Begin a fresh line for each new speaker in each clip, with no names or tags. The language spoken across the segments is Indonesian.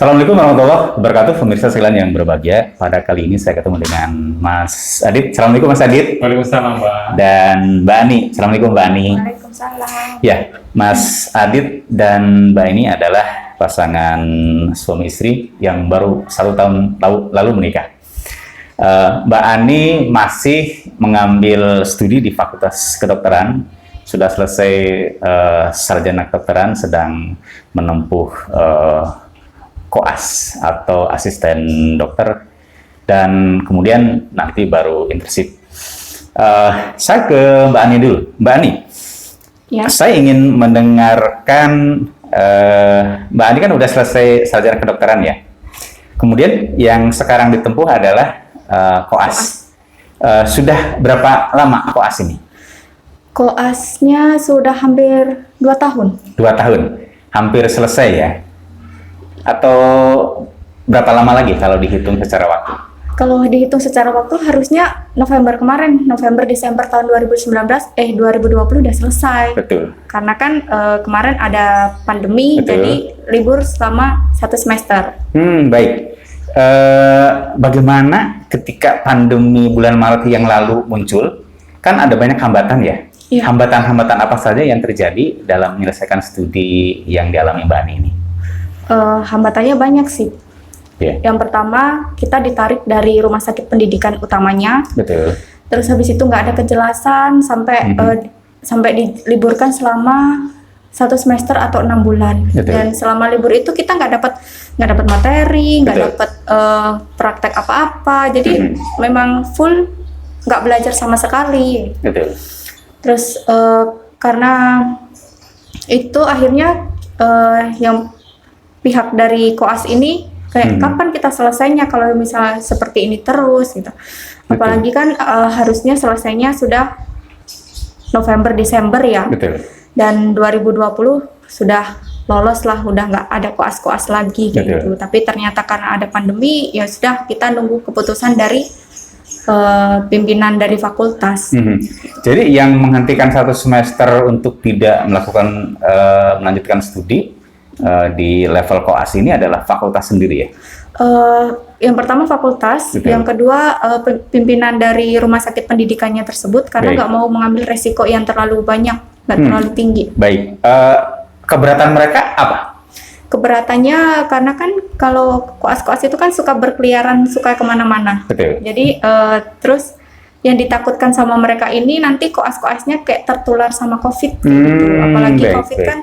Assalamualaikum warahmatullahi wabarakatuh, pemirsa sekalian yang berbahagia. Pada kali ini saya ketemu dengan Mas Adit. Assalamualaikum Mas Adit.
Waalaikumsalam, Pak.
Dan Mbak Ani. Assalamualaikum Mbak Ani.
Waalaikumsalam.
Ya, Mas Adit dan Mbak Ani adalah pasangan suami istri yang baru 1 tahun lalu menikah. Mbak Ani masih mengambil studi di Fakultas Kedokteran, sudah selesai sarjana kedokteran, sedang menempuh koas atau asisten dokter, dan kemudian nanti baru internship. Saya ke Mbak Ani dulu. Mbak Ani,
Ya.
saya ingin mendengarkan, Mbak Ani kan udah selesai sarjana kedokteran ya. Kemudian yang sekarang ditempuh adalah koas. Sudah berapa lama koas ini?
Koasnya sudah hampir 2 tahun.
2 tahun, hampir selesai ya? Atau berapa lama lagi kalau dihitung secara waktu?
Kalau dihitung secara waktu harusnya November kemarin, November Desember tahun 2020 udah selesai.
Betul.
Karena kan kemarin ada pandemi,
Betul.
jadi libur selama 1 semester.
Baik. Bagaimana ketika pandemi bulan Maret yang lalu muncul? Kan ada banyak hambatan ya?
Iya.
Hambatan-hambatan apa saja yang terjadi dalam menyelesaikan studi yang dialami Mbak Ani ini?
Hambatannya banyak sih.
Ya,
Yang pertama, kita ditarik dari rumah sakit pendidikan utamanya.
betul.
Terus habis itu nggak ada kejelasan sampai sampai diliburkan selama 1 semester atau 6 bulan.
Betul.
Dan selama libur itu kita nggak dapat materi, nggak
Betul.
dapat praktek apa-apa. Jadi memang full nggak belajar sama sekali.
Betul.
Terus karena itu akhirnya yang pihak dari koas ini kayak kapan kita selesainya kalau misalnya seperti ini terus gitu. Apalagi kan harusnya selesainya sudah November Desember ya.
Betul.
Dan 2020 sudah lolos lah, udah nggak ada koas-koas lagi kayak
Betul.
gitu. Tapi ternyata karena ada pandemi, ya sudah kita nunggu keputusan dari pimpinan dari fakultas.
Jadi yang menghentikan 1 semester untuk tidak melakukan melanjutkan studi di level koas ini adalah fakultas sendiri ya?
Yang pertama fakultas,
Betul.
yang kedua pimpinan dari rumah sakit pendidikannya tersebut karena
Baik.
nggak mau mengambil resiko yang terlalu banyak, nggak terlalu tinggi.
Baik. Keberatan mereka apa?
Keberatannya karena kan kalau koas-koas itu kan suka berkeliaran, suka kemana-mana.
Betul.
Jadi terus yang ditakutkan sama mereka ini nanti koas-koasnya kayak tertular sama COVID gitu. Apalagi
Baik,
COVID
baik.
kan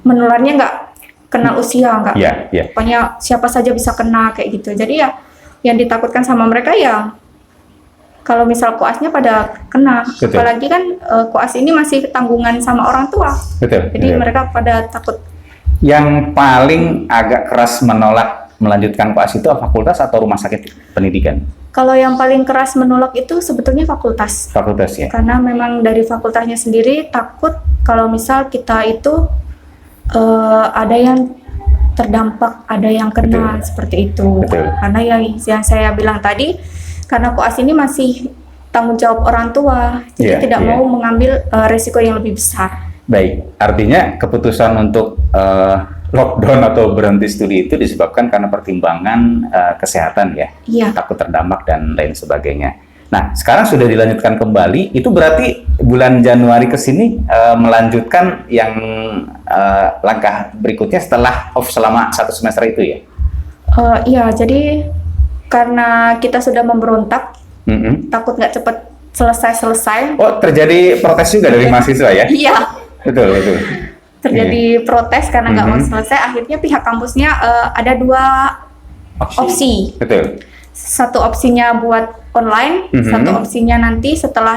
menularnya nggak kenal usia, nggak.
Ya, ya.
Pokoknya siapa saja bisa kena kayak gitu. Jadi ya yang ditakutkan sama mereka ya kalau misal koasnya pada kena.
Betul.
Apalagi kan koas ini masih tanggungan sama orang tua.
Betul.
Jadi
betul.
mereka pada takut.
Yang paling agak keras menolak melanjutkan koas itu fakultas atau rumah sakit pendidikan?
Kalau yang paling keras menolak itu sebetulnya fakultas.
Fakultas ya.
Karena memang dari fakultasnya sendiri takut kalau misal kita itu ada yang terdampak, ada yang kena.
Betul.
Seperti itu.
Betul.
Karena yang saya bilang tadi, karena koas ini masih tanggung jawab orang tua, jadi
Iya,
tidak
iya.
mau mengambil resiko yang lebih besar.
Baik, artinya keputusan untuk lockdown atau berhenti studi itu disebabkan karena pertimbangan kesehatan ya,
Iya.
takut terdampak dan lain sebagainya. Nah, sekarang sudah dilanjutkan kembali, itu berarti bulan Januari ke sini melanjutkan yang langkah berikutnya setelah off selama 1 semester itu ya?
Iya, jadi karena kita sudah memberontak, takut nggak cepat selesai.
Oh, terjadi protes juga dari mahasiswa ya?
Iya.
Betul, betul.
Terjadi protes karena nggak mau selesai. Akhirnya pihak kampusnya ada 2 opsi.
Betul.
Satu opsinya buat online, satu opsinya nanti setelah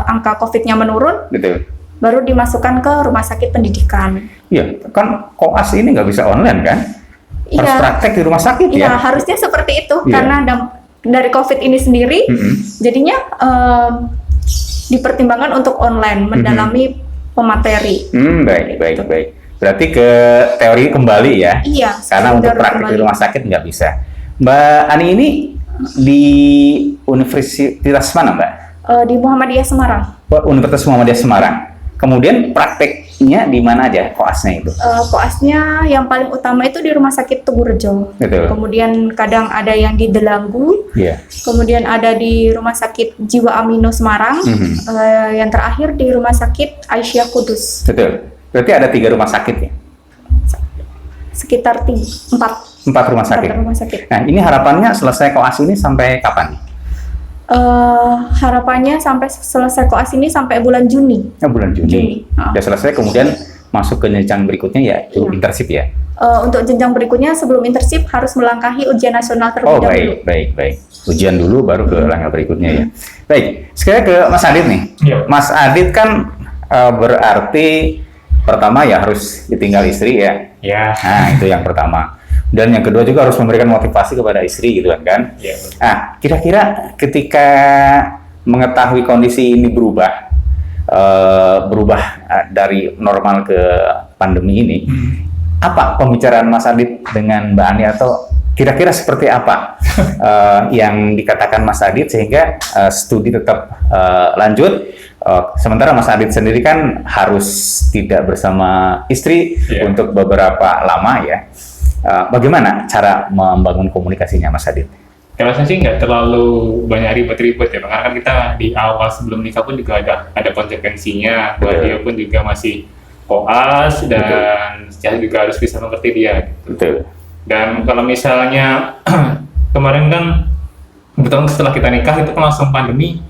angka COVID-nya menurun,
Betul.
baru dimasukkan ke rumah sakit pendidikan.
Iya, kan koas ini nggak bisa online kan? Harus
Iya.
praktek di rumah sakit
Iya,
ya?
harusnya seperti itu.
Iya.
Karena dari COVID ini sendiri, jadinya dipertimbangkan untuk online, mendalami pemateri.
Baik. Berarti ke teori kembali ya?
Iya.
Karena untuk
teori
praktek di
kembali.
rumah sakit nggak bisa. Mbak Ani ini di universitas mana Mbak?
Di Muhammadiyah Semarang.
Universitas Muhammadiyah Semarang. Kemudian praktek sakitnya di mana aja koasnya itu?
Koasnya yang paling utama itu di Rumah Sakit Tegurejo.
Betul.
Kemudian kadang ada yang di Delanggu.
Iya.
Kemudian ada di Rumah Sakit Jiwa Amino Semarang. Yang terakhir di Rumah Sakit Aisyah Kudus.
Betul. Berarti ada 3 rumah sakit ya?
Sekitar 4
rumah sakit.
rumah sakit.
Nah, ini harapannya selesai koas ini sampai kapan?
Harapannya sampai selesai koas ini sampai bulan Juni.
Bulan Juni. Sudah selesai, kemudian masuk ke jenjang berikutnya yaitu internship ya?
Untuk jenjang berikutnya sebelum internship harus melangkahi ujian nasional terlebih dahulu.
Baik. Ujian dulu baru ke langkah berikutnya ya. Baik, sekarang ke Mas Adit nih.
Iya.
Mas Adit kan berarti pertama ya harus ditinggal istri ya.
Ya.
Nah, itu yang pertama. Dan yang kedua juga harus memberikan motivasi kepada istri gitu kan.
Iya.
Nah, kira-kira ketika mengetahui kondisi ini berubah dari normal ke pandemi ini, apa pembicaraan Mas Adit dengan Mbak Ani atau kira-kira seperti apa yang dikatakan Mas Adit sehingga studi tetap lanjut? Sementara Mas Adit sendiri kan harus tidak bersama istri untuk beberapa lama ya. Bagaimana cara membangun komunikasinya Mas Adit?
Kalau saya sih nggak terlalu banyak ribet-ribet ya, karena kan kita di awal sebelum nikah pun juga ada konsekuensinya. Buat dia pun juga masih koas dan saya juga harus bisa mengerti dia. Gitu.
Betul.
Dan kalau misalnya kemarin kan kebetulan setelah kita nikah itu kan langsung pandemi.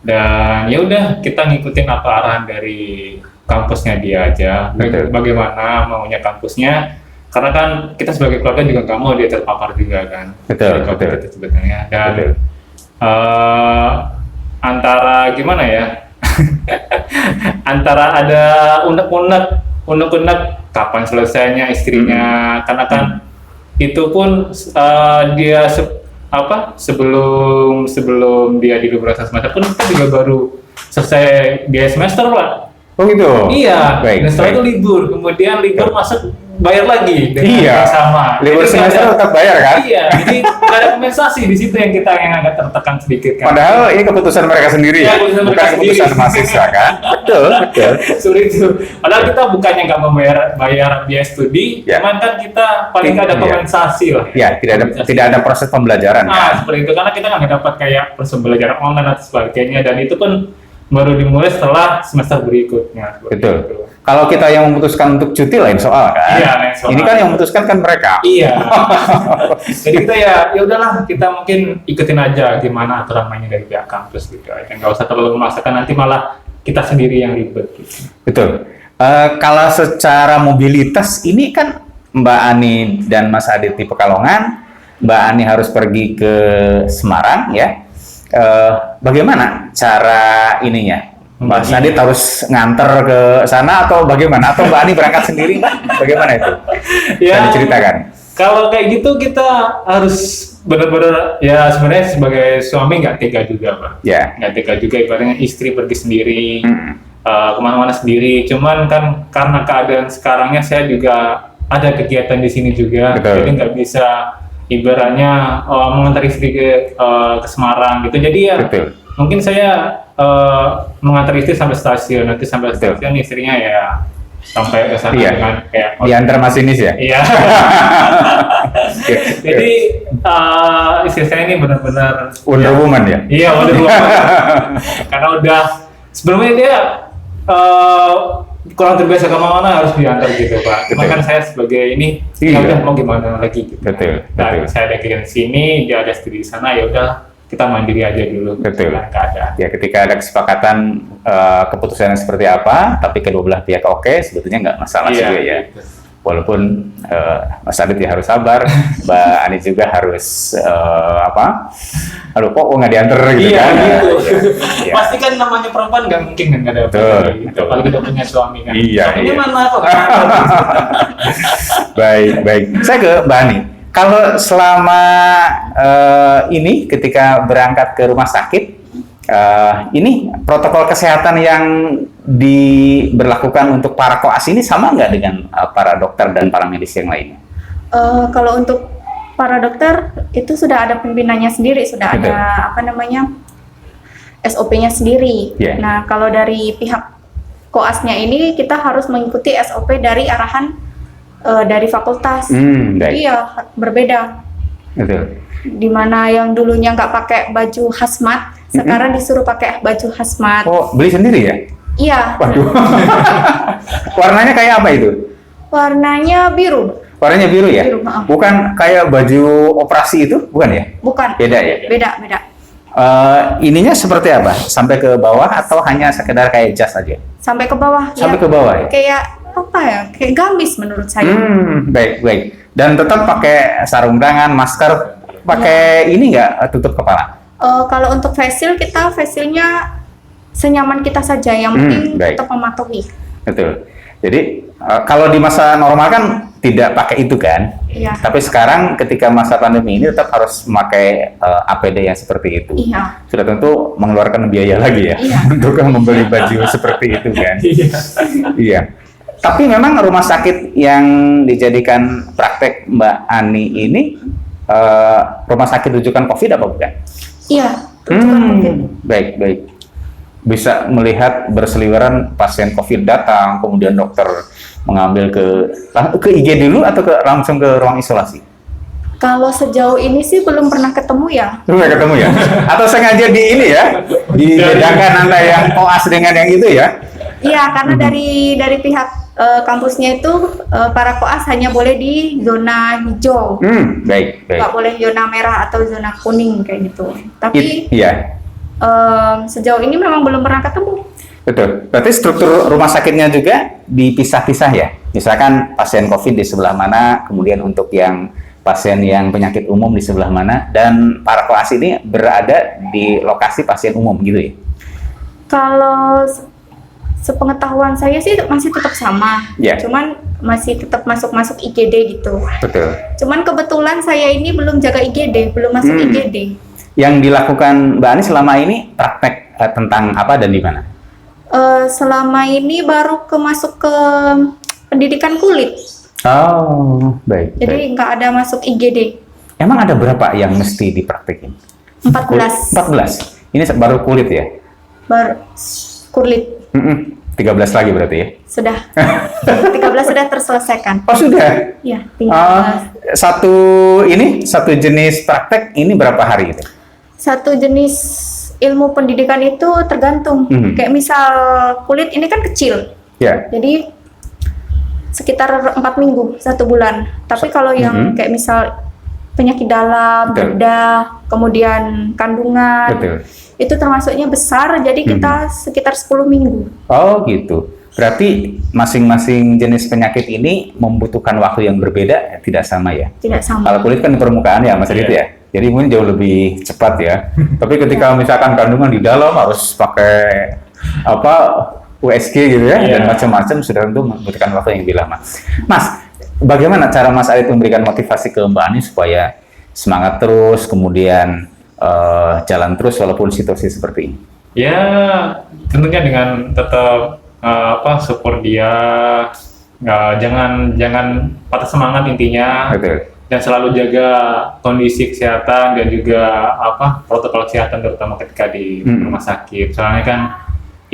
Dan ya udah kita ngikutin apa arahan dari kampusnya dia aja. Bagaimana maunya kampusnya, karena kan kita sebagai keluarga juga nggak mau dia terpapar juga kan.
Betul.
Itu sebetulnya. Dan antara gimana ya, antara ada unek-unek kapan selesainya istrinya, karena kan itu pun dia sebelum dia di beberapa semester pun kita juga baru selesai biaya semester Pak.
Oh gitu?
Iya,
dan
setelah itu libur, kemudian libur masuk bayar lagi dengan sama.
Libur semester tetap bayar kan?
Iya, jadi ada kompensasi di situ yang agak tertekan sedikit kan.
Padahal ini keputusan mereka sendiri ya, bukan keputusan mahasiswa kan? Betul.
Sulit itu. Padahal kita bukannya nggak bayar biaya studi, cuman kan kita paling nggak ada kompensasi lah.
Iya, tidak ada proses pembelajaran.
Seperti itu, karena kita nggak dapat kayak proses pembelajaran online atau sebagainya, dan itu pun baru dimulai setelah semester berikutnya.
Betul.
Itu.
Kalau kita yang memutuskan untuk cuti lain soal kan?
Iya, lain soal.
Ini kan yang memutuskan kan mereka.
Iya. Jadi kita ya udahlah, kita mungkin ikutin aja gimana aturan mainnya dari pihak kampus gitu aja. Nggak usah terlalu memaksakan, nanti malah kita sendiri yang ribet. Gitu.
Betul. Kalau secara mobilitas ini kan Mbak Ani dan Mas Adit di Pekalongan, Mbak Ani harus pergi ke Semarang ya. Bagaimana cara ininya? Mas Adit harus nganter ke sana atau bagaimana? Atau Mbak Ani berangkat sendiri? Bagaimana itu? Bisa diceritakan.
Kalau kayak gitu kita harus benar-benar ya, sebenarnya sebagai suami nggak tega juga Pak. Nggak tega juga, ibaratnya istri pergi sendiri, kemana-mana sendiri. Cuman kan karena keadaan sekarangnya saya juga ada kegiatan di sini juga, jadi nggak bisa ibaratnya mengantar istri ke Semarang gitu. Jadi ya mungkin saya mengantar istri sampai stasiun, nanti sampai stasiun istrinya ya sampai ke sana dengan kayak
diantar masinis ya.
Iya. Jadi istri saya ini benar-benar
Wonder Woman ya.
Iya, Wonder Woman. Karena udah sebelumnya dia kurang terbiasa kemana-mana harus diantar gitu Pak. Cuma kan saya sebagai ini ya udah mau gimana lagi gitu.
Betul.
Saya ada kegiatan sini, dia ada studi di sana, ya udah kita mandiri aja dulu.
Betul.
Keadaan.
Ya, ketika ada kesepakatan keputusannya seperti apa, tapi kedua belah pihak oke, sebetulnya nggak masalah juga ya. Gitu. Walaupun Mas Adit ya harus sabar, Mbak Ani juga harus aduh kok nggak diantar gitu kan?
Gitu. Ya. Pasti kan namanya perempuan nggak mungkin kan nggak ada gitu. Apalagi udah punya suami kan. Suaminya mana kok? Baik.
Saya ke Mbak Ani. Kalau selama ini ketika berangkat ke rumah sakit, ini protokol kesehatan yang diberlakukan untuk para koas ini sama nggak dengan para dokter dan para medis yang lainnya?
Kalau untuk para dokter itu sudah ada pimpinannya sendiri, sudah ada SOP-nya sendiri. Nah, kalau dari pihak koasnya ini kita harus mengikuti SOP dari arahan dari fakultas.
Baik.
Iya, berbeda.
Betul.
Dimana yang dulunya nggak pakai baju hazmat, sekarang disuruh pakai baju hazmat.
Oh, beli sendiri ya?
Iya.
Waduh. Warnanya kayak apa itu?
Warnanya biru.
Warnanya biru ya?
Biru, maaf.
Bukan kayak baju operasi itu, bukan ya?
Bukan.
Beda ya?
Beda.
Ininya seperti apa? Sampai ke bawah atau hanya sekedar kayak jas aja?
Sampai ke bawah.
Sampai
ya.
ke bawah ya?
Kayak apa ya? Kayak gamis menurut saya.
Baik. Dan tetap pakai sarung tangan, masker, pakai ini nggak tutup kepala?
Kalau untuk facial, kita facialnya senyaman kita saja. Yang penting
baik.
tetap mematuhi.
Betul. Jadi kalau di masa normal kan tidak pakai itu kan?
Iya.
Tapi sekarang ketika masa pandemi ini tetap harus memakai APD yang seperti itu.
Iya.
Sudah tentu mengeluarkan biaya lagi ya
Iya.
untuk membeli baju seperti itu kan? Iya. Tapi memang rumah sakit yang dijadikan praktek Mbak Ani ini rumah sakit rujukan COVID apa bukan?
Iya. Rujukan COVID.
Baik. Bisa melihat berseliweran pasien COVID datang, kemudian dokter mengambil ke IG dulu atau langsung ke ruang isolasi?
Kalau sejauh ini sih belum pernah ketemu ya.
Belum ketemu ya? Atau sengaja di ini ya? Dibedakan antara yang koas dengan yang itu ya?
Iya, karena dari pihak kampusnya itu para koas hanya boleh di zona hijau.
Baik.
Nggak boleh zona merah atau zona kuning kayak gitu. Tapi
Iya.
sejauh ini memang belum pernah ketemu.
Betul. Berarti struktur rumah sakitnya juga dipisah-pisah ya? Misalkan pasien COVID di sebelah mana, kemudian untuk yang pasien yang penyakit umum di sebelah mana, dan para koas ini berada di lokasi pasien umum gitu ya?
Kalau sepengetahuan saya sih masih tetap sama.
Ya.
Cuman masih tetap masuk IGD gitu.
Betul.
Cuman kebetulan saya ini belum jaga IGD, belum masuk IGD.
Yang dilakukan Mbak Ani selama ini praktek tentang apa dan di mana?
Selama ini baru masuk ke pendidikan kulit.
Oh, baik.
Jadi nggak ada masuk IGD.
Emang ada berapa yang mesti dipraktekin?
14.
14. Ini baru kulit ya?
Baru kulit.
13 lagi berarti ya?
Sudah. 13 sudah terselesaikan.
Oh, sudah?
Iya, tinggal.
Satu jenis praktek ini berapa hari itu?
Satu jenis ilmu pendidikan itu tergantung. Kayak misal kulit ini kan kecil.
Ya.
Jadi sekitar 4 minggu, 1 bulan. Tapi kalau yang kayak misal penyakit dalam, bedah, kemudian kandungan, itu termasuknya besar, jadi kita sekitar 10 minggu.
Oh gitu. Berarti masing-masing jenis penyakit ini membutuhkan waktu yang berbeda, tidak sama ya?
Tidak sama.
Kalau kulit kan di permukaan ya Mas Adit ya? Jadi mungkin jauh lebih cepat ya. Tapi ketika misalkan kandungan di dalam harus pakai USG gitu ya, dan macam-macam, sudah tentu membutuhkan waktu yang lebih lama. Mas, bagaimana cara Mas Adit memberikan motivasi ke Mbak Ani supaya semangat terus, kemudian jalan terus walaupun situasi seperti ini?
Ya, tentunya dengan tetap support dia, jangan patah semangat intinya.
Betul.
Dan selalu jaga kondisi kesehatan dan juga protokol kesehatan terutama ketika di rumah sakit. Soalnya kan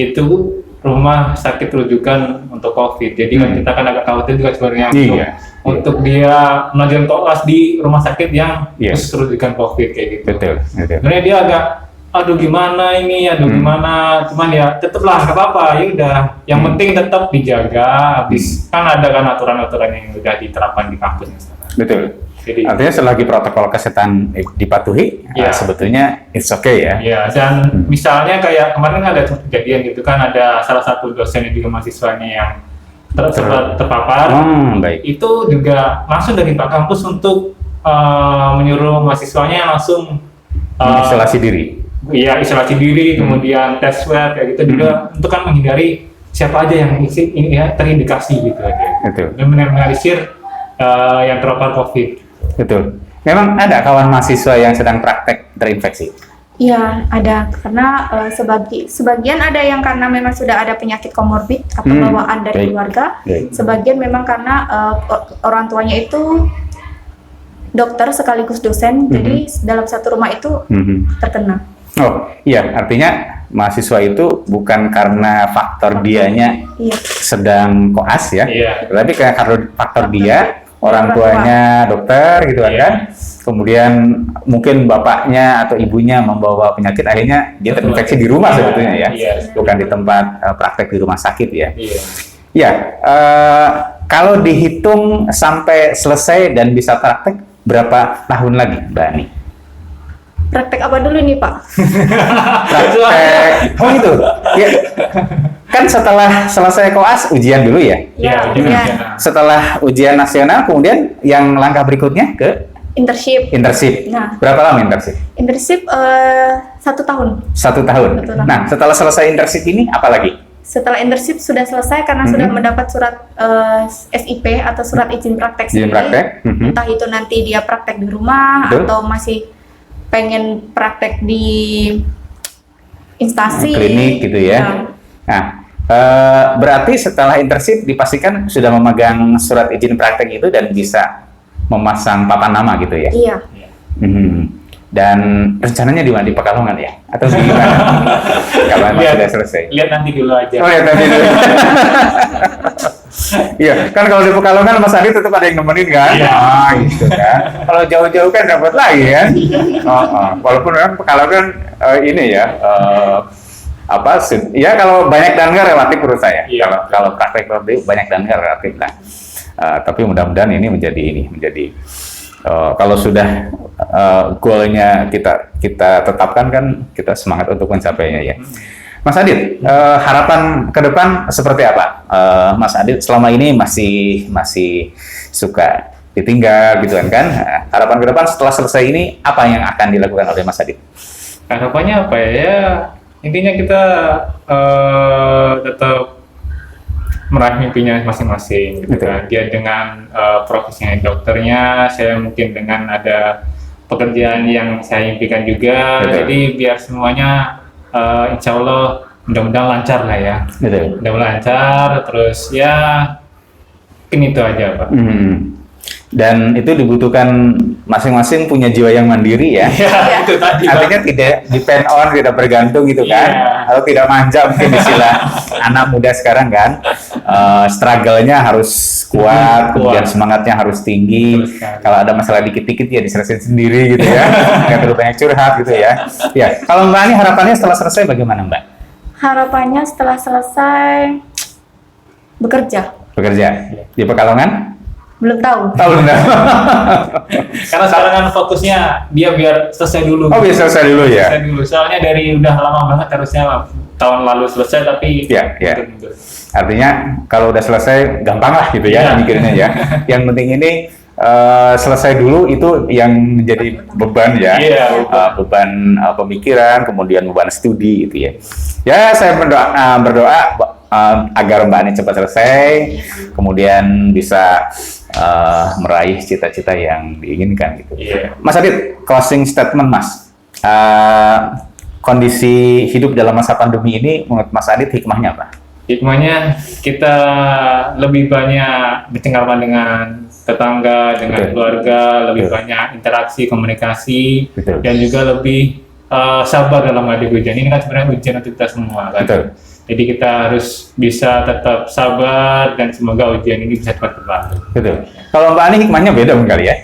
itu rumah sakit rujukan untuk COVID. Jadi kan kita kan agak khawatir juga sebenarnya untuk dia melanjutkan koas di rumah sakit yang khusus rujukan COVID kayak gitu.
Betul.
Sebenarnya dia agak gimana ini, gimana, cuman ya tetaplah nggak apa-apa, ya udah. Yang penting tetap dijaga. Habis kan ada kan aturan-aturan yang udah diterapkan di kampusnya.
Betul.
Jadi,
artinya selagi protokol kesehatan dipatuhi, sebetulnya it's okay ya.
Iya, dan misalnya kayak kemarin ada kejadian gitu kan, ada salah satu dosen yang juga mahasiswanya yang terpapar.
Baik.
Itu juga langsung dari Pak Kampus untuk menyuruh mahasiswanya langsung
isolasi diri.
Iya, isolasi diri, kemudian tes swab kayak gitu juga untuk kan menghindari siapa aja yang ini ya terindikasi gitu aja.
Betul.
Dan meminimalisir yang terpapar COVID.
Betul. Memang ada kawan mahasiswa yang sedang praktek terinfeksi?
Iya, ada. Karena sebagian ada yang karena memang sudah ada penyakit komorbid atau bawaan dari keluarga. Sebagian memang karena orang tuanya itu dokter sekaligus dosen, jadi dalam satu rumah itu terkena.
Oh iya, artinya mahasiswa itu bukan karena faktor dianya
Iya.
sedang koas ya,
Iya.
tapi karena faktor dia, orang tuanya dokter gitu kan, kemudian mungkin bapaknya atau ibunya membawa penyakit, akhirnya dia terinfeksi di rumah sebetulnya ya, bukan di tempat praktek di rumah sakit ya.
Iya.
Ya, kalau dihitung sampai selesai dan bisa praktek, berapa tahun lagi, Mbak Ani?
Praktek apa dulu nih Pak?
Praktek, oh gitu. Ya. Kan setelah selesai koas ujian dulu ya.
Iya,
Iya.
Setelah ujian nasional, kemudian yang langkah berikutnya ke
Internship.
internship.
Nah.
Berapa lama internship?
Internship 1 tahun.
1 tahun.
Betul.
Nah, setelah selesai internship ini apa lagi?
Setelah internship sudah selesai karena sudah mendapat surat SIP atau surat izin praktek
Izin
sendiri.
praktek.
Entah itu nanti dia praktek di rumah
Betul.
atau masih pengen praktek di instansi.
Klinik gitu ya. Nah, berarti setelah internship dipastikan sudah memegang surat izin praktek itu dan bisa memasang papan nama gitu ya.
Iya.
Dan rencananya di mana, di Pekalongan ya? Atau di mana? Kalau memang sudah selesai.
Lihat nanti dulu aja.
Oh ya tadi dulu. Iya, kan kalau di Pekalongan Mas Adi tetap ada yang nemenin kan?
Iya.
Gitu kan. Kalau jauh-jauh kan dapat lagi kan? Walaupun memang Pekalongan ini ya, ya kalau banyak dan enggak relatif menurut saya.
Iya.
Kalau praktek banyak dan enggak relatif lah. Tapi mudah-mudahan ini menjadi kalau sudah goalnya kita tetapkan kan, kita semangat untuk mencapainya ya. Mas Adit, harapan ke depan seperti apa? Mas Adit selama ini masih suka ditinggal gitu kan? Harapan ke depan setelah selesai ini apa yang akan dilakukan oleh Mas Adit?
Harapannya apa ya? Intinya kita tetap meraih mimpinya masing-masing gitu kan. Dia dengan profesinya dokternya, saya mungkin dengan ada pekerjaan yang saya impikan juga.
Betul.
Jadi biar semuanya insya Allah mudah-mudahan lancar lah ya.
Betul.
Mudah-mudahan lancar, terus ya ini itu aja Pak.
Dan itu dibutuhkan masing-masing punya jiwa yang mandiri ya.
Ya, itu tadi Pak.
Artinya tidak depend on, tidak bergantung gitu kan.
Iya.
Atau tidak manja mungkin istilah anak muda sekarang kan. Struggle-nya harus kuat, kemudian semangatnya harus tinggi. Kalau ada masalah dikit-dikit ya diselesaikan sendiri gitu ya. Nggak terlalu banyak curhat gitu ya. Ya, kalau Mbak Ani harapannya setelah selesai bagaimana Mbak?
Harapannya setelah selesai bekerja.
Bekerja di Pekalongan?
Belum tahu.
Tahu enggak?
Karena sekarang kan fokusnya dia biar selesai dulu.
Oh, biar selesai dulu ya.
Selesai dulu. Soalnya dari udah lama banget harusnya tahun lalu selesai tapi
Ya.
mundur-mundur.
Artinya kalau udah selesai gampang lah gitu ya mikirnya ya. Yang penting ini selesai dulu itu yang menjadi beban ya.
Iya.
Beban pemikiran, kemudian beban studi gitu ya. Ya, saya berdoa agar Mbak Ani cepat selesai, kemudian bisa meraih cita-cita yang diinginkan gitu.
Iya.
Mas Adit, closing statement Mas. Kondisi hidup dalam masa pandemi ini menurut Mas Adit hikmahnya apa?
Hikmahnya kita lebih banyak bercengkrama dengan tetangga, dengan
Betul.
keluarga, lebih
Betul.
banyak interaksi, komunikasi,
Betul.
dan juga lebih sabar dalam menghadapi ujian. Ini kan sebenarnya ujian untuk kita semua kan.
Betul.
Jadi kita harus bisa tetap sabar dan semoga ujian ini bisa cepat berlalu.
Betul. Kalau Mbak Ani hikmahnya beda kali ya.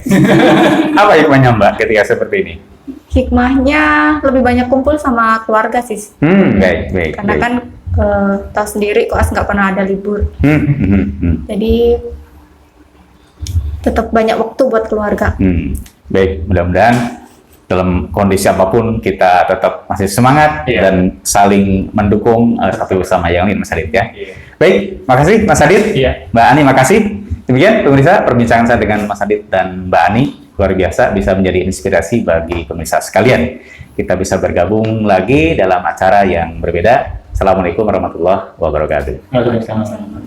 Apa hikmahnya Mbak ketika seperti ini?
Hikmahnya lebih banyak kumpul sama keluarga sih.
Baik.
Karena kan tahu sendiri koas nggak pernah ada libur. Jadi tetap banyak waktu buat keluarga.
Baik, mudah-mudahan dalam kondisi apapun kita tetap masih semangat dan saling mendukung satu sama yang lain Mas Adit ya. Baik, makasih Mas Adit. Mbak Ani makasih. Demikian pemirsa perbincangan saya dengan Mas Adit dan Mbak Ani, luar biasa bisa menjadi inspirasi bagi pemirsa sekalian. Kita bisa bergabung lagi dalam acara yang berbeda. Assalamualaikum warahmatullahi wabarakatuh.
Waalaikumsalam.